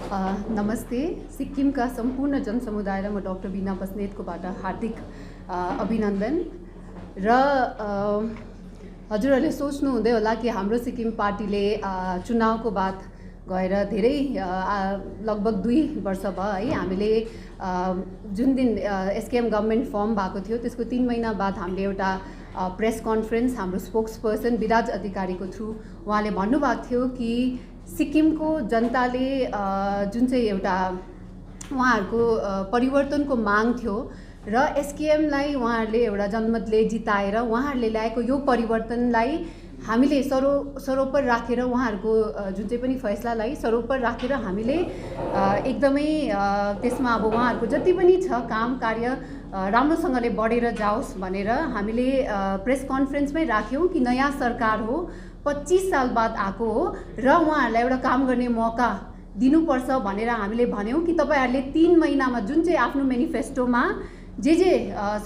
नमस्ते। सिक्किमका सम्पूर्ण जनसमुदायलाई म डाक्टर बिना बस्नेतकोबाट हार्दिक अभिनन्दन। र हजुरहरूले सोच्नु हुँदै होला कि हाम्रो सिक्किम पार्टीले चुनावको बाद गएर धेरै लगभग 2 वर्ष भयो है, हामीले जुन दिन एसकेएम गभर्मेन्ट फर्म भएको थियो त्यसको 3 महिना बाद हामीले एउटा प्रेस कन्फरेन्स हाम्रो स्पोक्स पर्सन विराज अधिकारीको थ्रु उहाँले भन्नुभएको थियो कि सिक्किमको जनताले जुन चाहिँ एउटा उहाँहरूको परिवर्तनको माग थियो र एसकेएमलाई उहाँहरूले एउटा जनमतले जिताएर उहाँहरूले ल्याएको यो परिवर्तनलाई हामीले सरोपर राखेर उहाँहरूको जुन चाहिँ पनि फैसलालाई सरोपर राखेर हामीले एकदमै त्यसमा अब उहाँहरूको जति पनि छ काम कार्य राम्रोसँगले बढेर जाओस् भनेर हामीले प्रेस कन्फरेन्समै राख्यौँ कि नयाँ सरकार हो, 25 साल बाद आएको हो र उहाँहरूलाई एउटा काम गर्ने मौका दिनुपर्छ भनेर हामीले भन्यौँ कि तपाईँहरूले 3 महिनामा जुन चाहिँ आफ्नो मेनिफेस्टोमा जे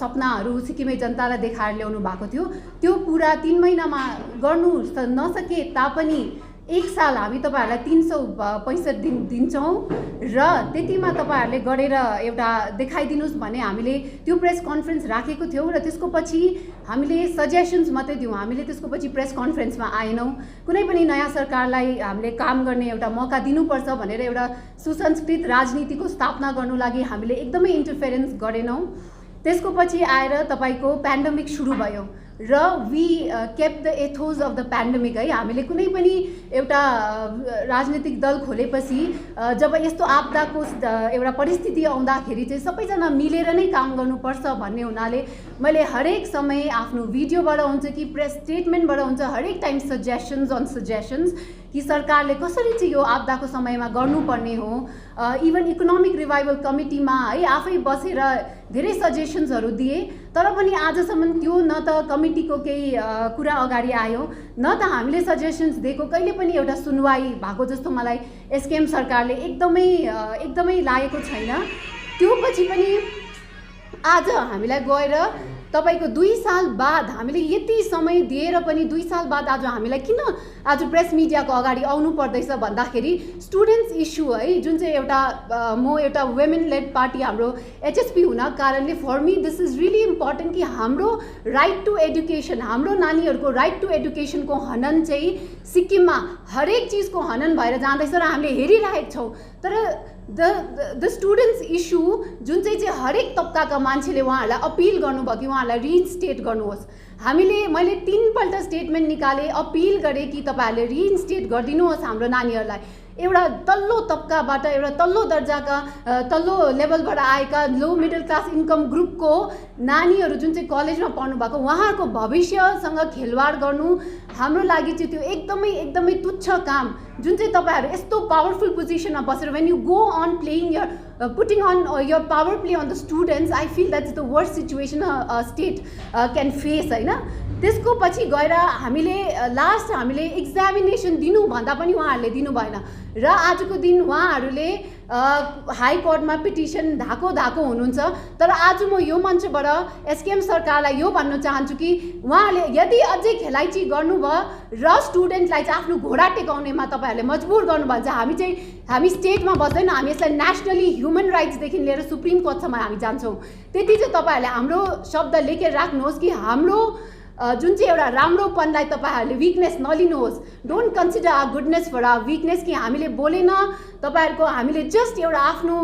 सपनाहरू सिक्किमे जनतालाई देखाएर ल्याउनु भएको थियो त्यो पुरा 3 महिनामा गर्नु नसके तापनि 1 साल हामी तपाईँहरूलाई 365 दिन दिन्छौँ र त्यतिमा तपाईँहरूले गरेर एउटा देखाइदिनुहोस् भने हामीले त्यो प्रेस कन्फरेन्स राखेको थियौँ र त्यसको पछि हामीले सजेसन्स मात्रै दियौँ। हामीले त्यसको पछि प्रेस कन्फरेन्समा आएनौँ। कुनै पनि नयाँ सरकारलाई हामीले काम गर्ने एउटा मौका दिनुपर्छ भनेर एउटा सुसंस्कृत राजनीतिको स्थापना गर्नु लागि हामीले एकदमै इन्टरफेरेन्स गरेनौँ। त्यसको पछि आएर तपाईँको पेन्डेमिक सुरु भयो र we kept the ethos of the pandemic है। हामीले कुनै पनि एउटा राजनीतिक दल खोलेपछि जब यस्तो आपदाको एउटा परिस्थिति आउँदाखेरि चाहिँ सबैजना मिलेर नै काम गर्नुपर्छ भन्ने हुनाले मैले हरेक समय आफ्नो भिडियोबाट हुन्छ कि प्रेस स्टेटमेन्टबाट हुन्छ हरेक टाइम सजेसन्स कि सरकारले कसरी चाहिँ यो आपदाको समयमा गर्नुपर्ने हो। इभन इकोनोमिक रिभाइभल कमिटीमा है आफै बसेर धेरै सजेसन्सहरू दिए, तर पनि आजसम्म त्यो न त कमिटीको केही कुरा अगाडि आयो न त हामीले सजेसन्स दिएको कहिले पनि एउटा सुनवाई भएको जस्तो मलाई एसकेएम सरकारले एकदमै लागेको छैन। त्यो पछि पनि आज हामीलाई गएर तपाईको 2 साल बाद हामीले यति समय दिएर पनि 2 साल बाद आज हामीलाई किन आज प्रेस मिडियाको अगाडि आउनु पर्दैछ भन्दाखेरि स्टुडेन्ट्स इस्यु है, जुन चाहिँ एउटा म एउटा वुमेन लेड पार्टी हाम्रो एचएसपी हुन कारणले for me this is really important कि हाम्रो राइट टु एडुकेसन, हाम्रो नानीहरूको राइट टु एडुकेसनको हनन चाहिँ सिक्किममा हरेक चिजको हनन भएर जाँदैछ र हामीले हेरिरहेका छौँ। तर द स्टुडेन्ट्स इस्यु जुन चाहिँ हरेक तबकाका मान्छेले उहाँहरूलाई अपिल गर्नुभयो कि उहाँहरूलाई रिइन्स्टेट गर्नुहोस्। मैले 3 पल्ट स्टेटमेन्ट निकालेँ, अपिल गरेँ कि तपाईँहरूले रिइन्स्टेट गरिदिनुहोस् हाम्रो नानीहरूलाई। एउटा तल्लो तबकाबाट एउटा तल्लो दर्जाका तल्लो लेभलबाट आएका लो मिडल क्लास इन्कम ग्रुपको नानीहरू जुन चाहिँ कलेजमा पढ्नु भएको उहाँहरूको भविष्यसँग खेलवाड गर्नु हाम्रो लागि चाहिँ त्यो एकदमै तुच्छ काम। जुन चाहिँ तपाईँहरू यस्तो पावरफुल पोजिसनमा बसेर when you go on playing your putting on your power play on the students, I feel that is the worst situation state can face होइन। त्यसको पछि गएर हामीले एक्जामिनेसन दिनुभन्दा पनि उहाँहरूले दिनु भएन र आजको दिन उहाँहरूले हाई कोर्टमा पिटिसन धाको हुनुहुन्छ। तर आज म यो मञ्चबाट एसकेएम सरकारलाई यो भन्न चाहन्छु कि उहाँहरूले यदि अझै खेलाइची गर्नुभयो र स्टुडेन्टलाई चाहिँ आफ्नो घोडा टेकाउनेमा तपाईँहरूले मजबुर गर्नुभन्छ, हामी स्टेटमा बस्दैन, हामी यसलाई नेसनली ह्युमन राइट्सदेखि लिएर सुप्रिम कोर्टसम्म हामी जान्छौँ। त्यति चाहिँ तपाईँहरूले हाम्रो शब्द लेखेर राख्नुहोस् कि हाम्रो जुन चाहिँ एउटा राम्रोपनलाई तपाईँहरूले विकनेस नलिनुहोस्। Don't consider our goodness for our weakness कि हामीले बोलेन तपाईँहरूको, हामीले जस्ट एउटा आफ्नो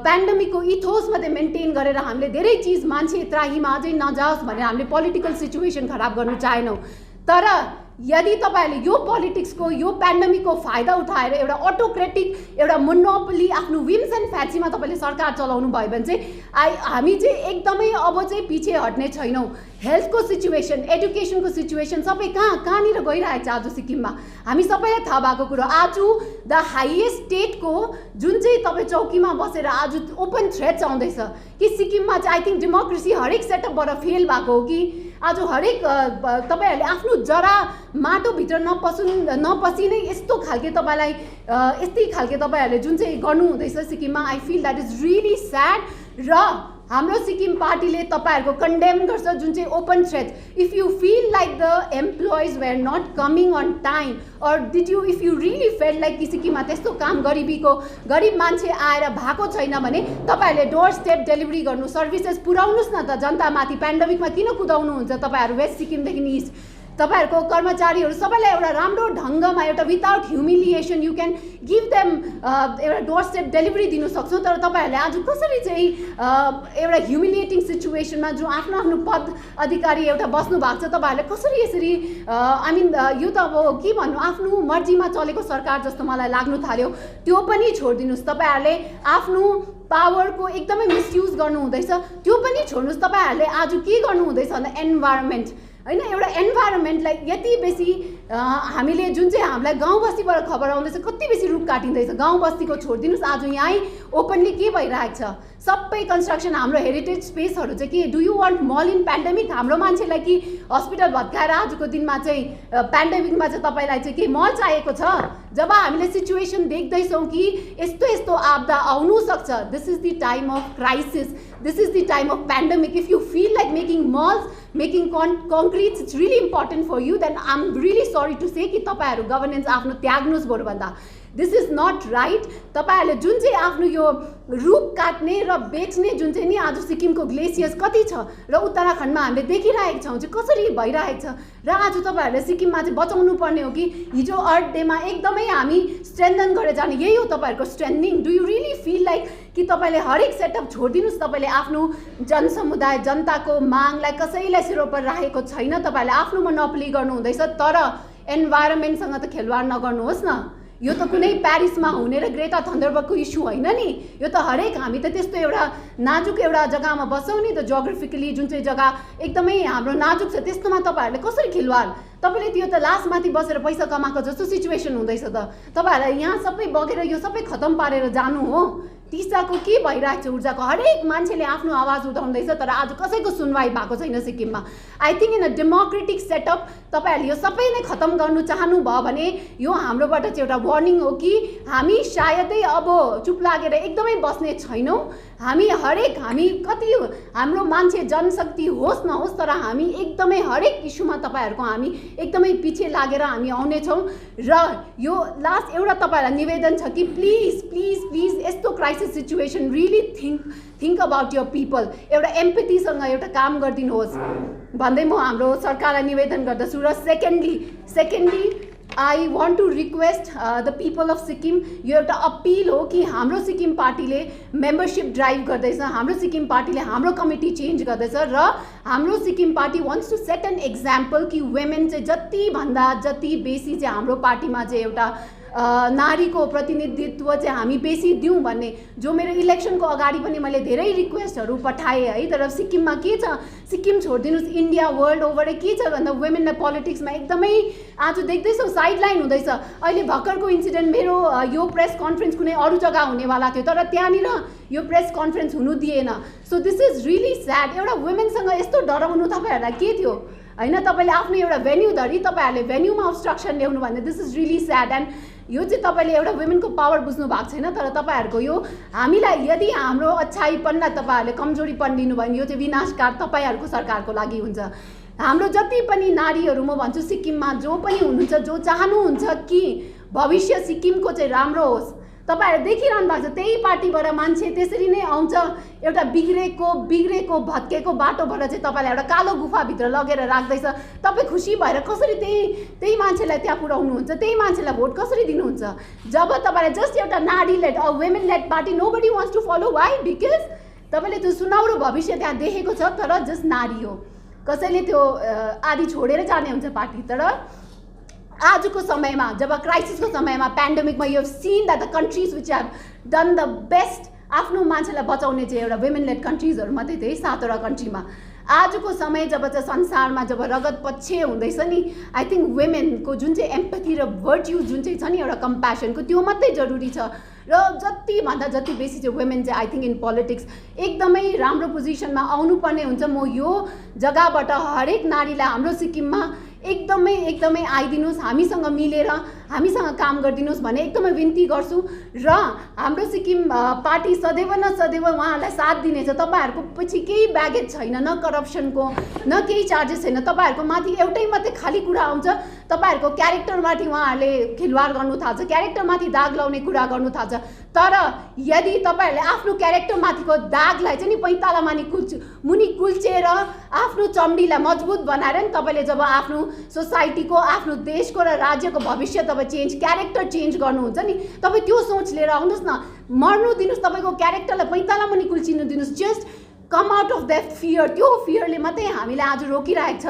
पेन्डेमिकको इथोस मात्रै मेन्टेन गरेर हामीले धेरै चिज मान्छे त्राहीमा अझै नजाओस् भनेर हामीले पोलिटिकल सिचुएसन खराब गर्नु चाहेनौँ। तर यदि तपाईँहरूले यो पोलिटिक्सको यो पेन्डेमिकको फाइदा उठाएर एउटा अटोक्रेटिक एउटा मोनोपोली आफ्नो विम्स एन्ड फ्यासीमा तपाईँले सरकार चलाउनु भयो भने चाहिँ हामी चाहिँ एकदमै अब चाहिँ पछि हट्ने छैनौँ। हेल्थको सिचुएसन, एडुकेसनको सिचुएसन सबै कहाँनिर गइरहेको छ आज सिक्किममा हामी सबैलाई थाहा भएको कुरो। आज द हाइएस्ट स्टेटको जुन चाहिँ तपाईँ चौकीमा बसेर आज ओपन थ्रेट्स आउँदैछ कि सिक्किममा चाहिँ आई थिङ्क डेमोक्रेसी हरेक सेटअपबाट फेल भएको हो कि आज हरेक तपाईँहरूले आफ्नो जरा माटोभित्र नपसिनै यस्तो खालके तपाईँलाई यस्तै खालके तपाईँहरूले जुन चाहिँ गर्नु हुँदैछ सिक्किममा, I feel that is really sad. र हाम्रो सिक्किम पार्टीले तपाईहरुको कन्डेम गर्छ जुन चाहिँ open threat. If you feel like the employees were not coming on time और if you really feel like कि सिक्किममा त्यस्तो काम गरिब मान्छे आएर भएको छैन भने तपाईहरुले डोर स्टेप डेलिभरी गर्नु, सर्भिसेस पुर्याउनुस् न त जनतामाथि. पेन्डेमिकमा किन कुदाउनुहुन्छ तपाईहरु वेस्ट सिक्किमदेखि ईस्ट? तपाईहरुको कर्मचारीहरु सबैलाई एउटा राम्रो ढंगमा एउटा without humiliation you can give them एउटा डोर स्टेप डेलिभरी दिन सक्छौ. तर तपाईहरुले आज कसरी चाहिँ एउटा ह्युमिलिएटिङ सिचुएसनमा जो आफ्नो पद अधिकारी एउटा बस्नु भएको छ तपाईहरुले कसरी यसरी यो त अब के भन्नु आफ्नो मर्जीमा चलेको सरकार जस्तो मलाई लाग्नु थाल्यो. त्यो पनि छोड्दिनुस्. तपाईहरुले आफ्नो पावरको एकदमै मिसयुज गर्नु हुँदैछ. त्यो पनि छोड्नुस्. तपाईहरुले आज के गर्नु हुँदैछ भन्दा एन्भाइरोमेन्ट हैन एउटा एन्भाइरोमेन्टलाई यति बेसी हामीले जुन चाहिँ हामीलाई गाउँ बस्तीबाट खबर आउँदैछ कति बेसी रुख काटिँदैछ. गाउँ बस्तीको छोड्दिनुस्. आज यहीँ ओपनली के भइरहेको छ सबै कन्स्ट्रक्सन हाम्रो हेरिटेज स्पेसहरू चाहिँ के do you want mall in pandemic? हाम्रो मान्छेलाई कि हस्पिटल भत्काएर आजको दिनमा चाहिँ पेन्डेमिकमा चाहिँ तपाईलाई चाहिँ के मल चाहिएको छ? जब हामीले सिचुएसन देख्दैछौँ कि यस्तो यस्तो आपदा आउनु सक्छ, this is the time of crisis, this is the time of pandemic. If you feel like making malls, making concretes it's really important for you, then I am really sorry to say कि तपाईहरु governance आफ्नो त्याग्नुस् बरुभन्दा. This is not right. तपाईहरुले जुन चाहिँ आफ्नो यो रुख काट्ने र बेच्ने जुन चाहिँ नि आज सिक्किमको ग्लेसियर्स कति छ र उत्तराखण्डमा हामीले देखिरहेका छौँ चाहिँ कसरी भइरहेको छ. र आज तपाईहरुले सिक्किममा चाहिँ बचाउनु पर्ने हो कि हिजो अर्थ डेमा एकदमै हामी स्ट्रेन्थन गरेर जाने यही हो तपाईहरुको strengthening. Do you really feel like कि तपाईले हरेक सेटअप छोड्दिनुस्? तपाईले आफ्नो जनसमुदाय जनताको मागलाई कसैलाई सिरोपर राखेको छैन. तपाईले आफ्नो मोनोपोली गर्नु हुँदैछ. तर एन्भाइरोमेन्टसँग त खेलवाड नगर्नुहोस् न. यो त कुनै प्यारिसमा हुने र ग्रेटा थन्डरबर्गको इस्यु होइन नि. यो त हरेक हामी त त्यस्तो एउटा नाजुक एउटा जग्गामा बस्छौँ नि त. जियोग्राफिकली जुन चाहिँ जग्गा एकदमै हाम्रो नाजुक छ त्यस्तोमा तपाईहरुले कसरी खेलवाड? तपाईले त्यो त लासमाथि बसेर पैसा कमाएको जस्तो सिचुएसन हुँदैछ त. तपाईहरुलाई यहाँ सबै बगेर यो सबै खतम पारेर जानु हो. टिस्टाको के भइरहेको छ? ऊर्जाको हरेक मान्छेले आफ्नो आवाज उठाउँदैछ तर आज कसैको सुनवाई भएको छैन सिक्किममा. I think in a democratic setup तपाईहरुले यो सबै नै खतम गर्नु चाहनु भयो भने यो हाम्रोबाट चाहिँ एउटा वार्निङ हो कि हामी सायदै अब चुप लागेर एकदमै बस्ने छैनौँ. हामी कति हाम्रो मान्छे जनशक्ति होस् नहोस् तर हामी एकदमै हरेक इस्युमा तपाईहरुको हामी एकदमै पछि लागेर हामी आउनेछौँ. र यो लास्ट एउटा तपाईहरुलाई निवेदन छ कि प्लिज प्लिज प्लिज यस्तो crisis situation really think about your people. एउटा एम्पथीसँग एउटा काम गरिदिनुहोस् भन्दै म हाम्रो सरकारलाई निवेदन गर्दछु. र secondly I want to request the people of Sikkim. यो एउटा अपिल हो कि हाम्रो सिक्किम पार्टीले मेम्बरशिप ड्राइभ गर्दैछ. हाम्रो सिक्किम पार्टीले हाम्रो कमिटी चेन्ज गर्दैछ र हाम्रो Sikkim party wants to set an example कि वुमेन चाहिँ जति बेसी चाहिँ हाम्रो पार्टीमा चाहिँ एउटा नारीको प्रतिनिधित्व चाहिँ हामी बेसी दिउँ भन्ने जो मेरो इलेक्सनको अगाडि पनि मैले धेरै रिक्वेस्टहरू पठाएँ है. तर सिक्किममा के छ? सिक्किम छोडिदिनुहोस् इन्डिया वर्ल्ड ओभर के छ भन्दा वुमेनलाई पोलिटिक्समा एकदमै आज देख्दैछौँ साइडलाइन हुँदैछ. अहिले भर्खरको इन्सिडेन्ट मेरो यो प्रेस कन्फरेन्स कुनै अरू जग्गा हुनेवाला थियो तर त्यहाँनिर यो प्रेस कन्फरेन्स हुनु दिएन. So this is really sad. एउटा वुमेनसँग यस्तो डराउनु तपाईँहरूलाई के थियो होइन? तपाईँले आफ्नो एउटा भेन्यू धरी तपाईँहरूले भेन्यूमा अब्स्ट्रक्सन ल्याउनु भन्दा this is really sad. And यो चाहिँ तपाईँले एउटा वुमेनको पावर बुझ्नु भएको छैन. तर तपाईँहरूको यो हामीलाई यदि हाम्रो अच्छाइपनलाई तपाईँहरूले कमजोरीपन दिनुभयो भने यो चाहिँ विनाशकार तपाईँहरूको सरकारको लागि हुन्छ. हाम्रो जति पनि नारीहरू म भन्छु सिक्किममा जो पनि हुनुहुन्छ जो चाहनुहुन्छ कि भविष्य सिक्किमको चाहिँ राम्रो होस् तपाईहरुले देखिरहनु भएको छ. त्यही पार्टीबाट मान्छे त्यसरी नै आउँछ एउटा बिग्रेको भत्केको बाटोबाट चाहिँ तपाईलाई एउटा कालो गुफाभित्र लगेर राख्दैछ. तपाईँ खुसी भएर कसरी त्यही मान्छेलाई त्यहाँ पुर्याउनुहुन्छ? त्यही मान्छेलाई भोट कसरी दिनुहुन्छ? जब तपाईँलाई जस्ट एउटा नारी led women led party nobody wants to follow. Why? Because तपाईँले त्यो सुनौरो भविष्य त्यहाँ देखेको छ तर जस्ट नारी हो. कसैले त्यो आदि छोडेर जाने हुन्छ पार्टी. तर आजको समयमा जब क्राइसिसको समयमा पेन्डेमिकमा you have seen that the countries which have done the best आफ्नो मान्छेलाई बचाउने चाहिँ एउटा वुमेन लेड कन्ट्रिजहरू मात्रै थिए 7वटा कन्ट्रीमा. आजको समय जब चाहिँ संसारमा जब रगत पक्षे हुँदैछ नि आई थिङ्क वुमेनको जुन चाहिँ एम्पथी र भर्च्यु जुन चाहिँ छ नि एउटा कम्प्यासनको त्यो मात्रै जरुरी छ. र जति बेसी चाहिँ वुमेन चाहिँ आई थिङ्क इन पोलिटिक्स एकदमै राम्रो पोजिसनमा आउनुपर्ने हुन्छ. म यो जग्गाबाट हरेक नारीलाई हाम्रो सिक्किममा एकदमै आइदिनुहोस्. हामीसँग मिलेर हामीसँग काम गरिदिनुहोस् भन्ने एकदमै विन्ती गर्छु। र हाम्रो सिक्किम पार्टी सदैव न सदैव उहाँहरूलाई साथ दिनेछ। तपाईँहरूको पछि केही ब्यागेज छैन, न करप्सनको न केही चार्जेस छैन। तपाईँहरूको माथि एउटै मात्रै खाली कुरा आउँछ, तपाईँहरूको क्यारेक्टरमाथि उहाँहरूले खिलवाड गर्नु थाल्छ, क्यारेक्टरमाथि दाग लाउने कुरा गर्नु थाल्छ। तर यदि तपाईँहरूले आफ्नो क्यारेक्टरमाथिको दागलाई चाहिँ नि पैताला मुनि कुल्चेर आफ्नो चम्डीलाई मजबुत बनाएर नि तपाईँले जब आफ्नो सोसाइटीको, आफ्नो देशको र राज्यको भविष्य तपाईँ क्यारेक्टर चेन्ज गर्नुहुन्छ नि, तपाईँ त्यो सोच लिएर आउनुहोस् न। मर्नु दिनुहोस्, तपाईँको क्यारेक्टरलाई पैताला मुनि कुल्चिनु दिनुहोस्। Just come out of that fear. त्यो फियरले मात्रै हामीलाई आज रोकिरहेको छ।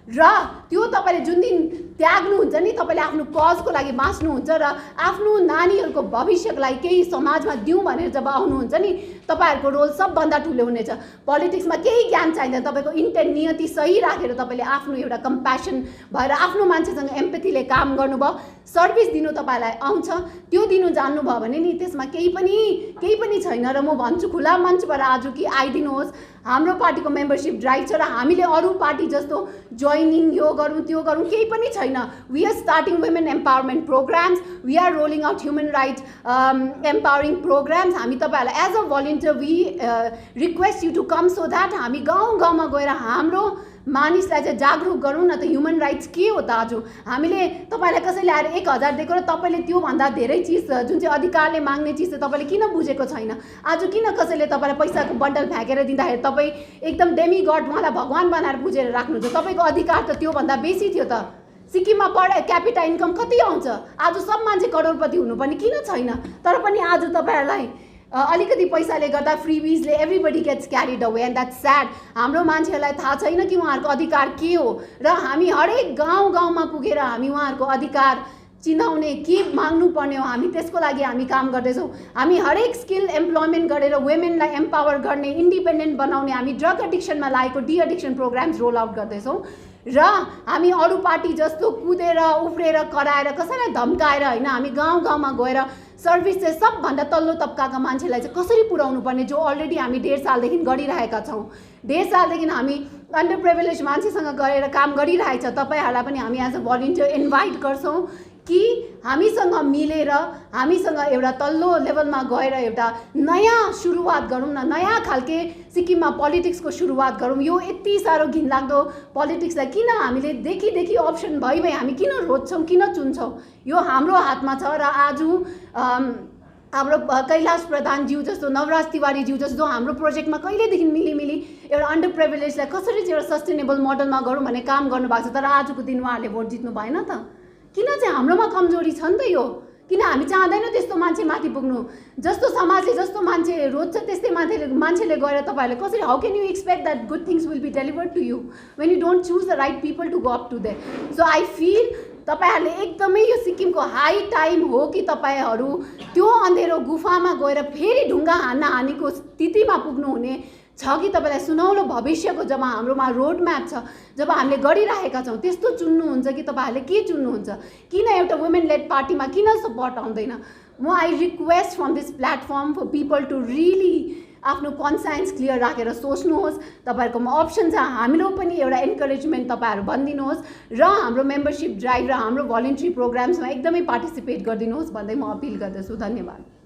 र त्यो तपाईँले जुन दिन त्याग्नुहुन्छ नि, तपाईँले आफ्नो कजको लागि बाँच्नुहुन्छ र आफ्नो नानीहरूको भविष्यको लागि केही समाजमा दिउँ भनेर जब आउनुहुन्छ नि, तपाईँहरूको रोल सबभन्दा ठुलो हुनेछ। पोलिटिक्समा केही ज्ञान चाहिँदैन, तपाईँको इन्टेन्ट नियति सही राखेर तपाईँले आफ्नो एउटा कम्प्यासन भएर आफ्नो मान्छेसँग एम्पथीले काम गर्नुभयो, सर्भिस दिनु तपाईँलाई आउँछ, त्यो दिनु जान्नुभयो भने नि त्यसमा केही पनि छैन। र म भन्छु खुला मञ्चबाट आज कि आइदिनुहोस्। हाम्रो पार्टीको मेम्बरसिप ड्राइभ छ र हामीले अरू पार्टी जस्तो जोइनिङ यो गरौँ त्यो गरौँ केही पनि छैन। We are starting women empowerment programmes, we are rolling out human rights empowering programmes. हामी तपाईँहरूलाई as a volunteer we request you to come so that हामी गाउँ गाउँमा गएर हाम्रो मानिसलाई चाहिँ जागरुक गरौँ न त। ह्युमन राइट्स के हो त? आज हामीले तपाईँलाई कसैले आएर 1000 दिएको र तपाईँले त्योभन्दा धेरै चिज जुन चाहिँ अधिकारले माग्ने चिज चाहिँ तपाईँले किन बुझेको छैन? आज किन कसैले तपाईँलाई पैसाको बन्डल फ्याँकेर दिँदाखेरि तपाईँ एकदम डेमी गड उहाँलाई भगवान बनाएर बुझेर राख्नुहुन्छ? तपाईँको अधिकार त त्योभन्दा बेसी थियो त। सिक्किममा पर क्यापिटा इन्कम कति आउँछ? आज सब मान्छे करोडपति हुनुपर्ने किन छैन? तर पनि आज तपाईँहरूलाई अलिकति पैसाले गर्दा फ्रीबिजले everybody gets carried away and that's sad. हाम्रो मान्छेहरूलाई थाहा छैन कि उहाँहरूको अधिकार के हो। र हामी हरेक गाउँ गाउँमा पुगेर हामी उहाँहरूको अधिकार चिनाउने के माग्नुपर्ने हो, हामी त्यसको लागि हामी काम गर्दैछौँ। हामी हरेक स्किल एम्प्लोइमेन्ट गरेर वुमेनलाई एम्पावर गर्ने, इन्डिपेन्डेन्ट बनाउने हामी ड्रग एडिक्सनमा लागेको de-addiction programmes roll out गर्दैछौँ। र हामी अरू पार्टी जस्तो कुदेर उफ्रेर कराएर कसैलाई धम्काएर होइन, हामी गाउँ गाउँमा गएर सर्भिस चाहिँ सबभन्दा तल्लो तबकाका मान्छेलाई चाहिँ कसरी पुर्याउनु पर्ने, जो अलरेडी हामी 1.5 सालदेखि गरिरहेका छौँ। 1.5 सालदेखि हामी अन्डर प्रिभिलेज मान्छेसँग गएर काम गरिरहेछ। तपाईँहरूलाई पनि हामी एज अ भलिन्टियर इन्भाइट गर्छौँ कि हामीसँग मिलेर हामीसँग एउटा तल्लो लेभलमा गएर एउटा नयाँ सुरुवात गरौँ न, नयाँ खालके सिक्किममा पोलिटिक्सको सुरुवात गरौँ। यो यति साह्रो घिनलाग्दो पोलिटिक्सलाई किन हामीले देखि अप्सन भइ हामी किन रोज्छौँ, किन चुन्छौँ? यो हाम्रो हातमा छ। र आज हाम्रो कैलाश प्रधानज्यू जस्तो, नवराज तिवारीज्यू जस्तो हाम्रो प्रोजेक्टमा कहिलेदेखि मिली एउटा अन्डर प्रिभिलेजलाई कसरी चाहिँ एउटा सस्टेनेबल मोडलमा गरौँ भन्ने काम गर्नुभएको छ। तर आजको दिन उहाँहरूले भोट जित्नु भएन त। किन चाहिँ हाम्रोमा कमजोरी छ नि त यो? किन हामी चाहँदैनौँ त्यस्तो मान्छे माथि पुग्नु? जस्तो समाजले जस्तो मान्छे रोज्छ त्यस्तै मान्छेले गएर तपाईँहरूले कसरी, how can you expect that good things will be delivered to you when you don't choose the right people to go up to them? So I feel तपाईँहरूले एकदमै यो सिक्किमको हाई टाइम हो कि तपाईँहरू त्यो अँधेरो गुफामा गएर फेरि ढुङ्गा हानेको स्थितिमा पुग्नुहुने छ कि तपाईँलाई सुनौलो भविष्यको जब हाम्रोमा रोड म्याप छ, जब हामीले गरिरहेका छौँ त्यस्तो चुन्नुहुन्छ कि तपाईँहरूले के चुन्नुहुन्छ? किन एउटा वुमेन लेड पार्टीमा किन सपोर्ट आउँदैन? म I request from this platform for people to really आफ्नो कन्साइन्स क्लियर राखेर सोच्नुहोस्। तपाईँहरूकोमा अप्सन छ, हाम्रो पनि एउटा इन्करेजमेन्ट तपाईँहरू भनिदिनुहोस् र हाम्रो मेम्बरसिप ड्राइभ र हाम्रो भलिन्ट्री प्रोग्राम्समा एकदमै पार्टिसिपेट गरिदिनुहोस् भन्दै म अपिल गर्दछु। धन्यवाद।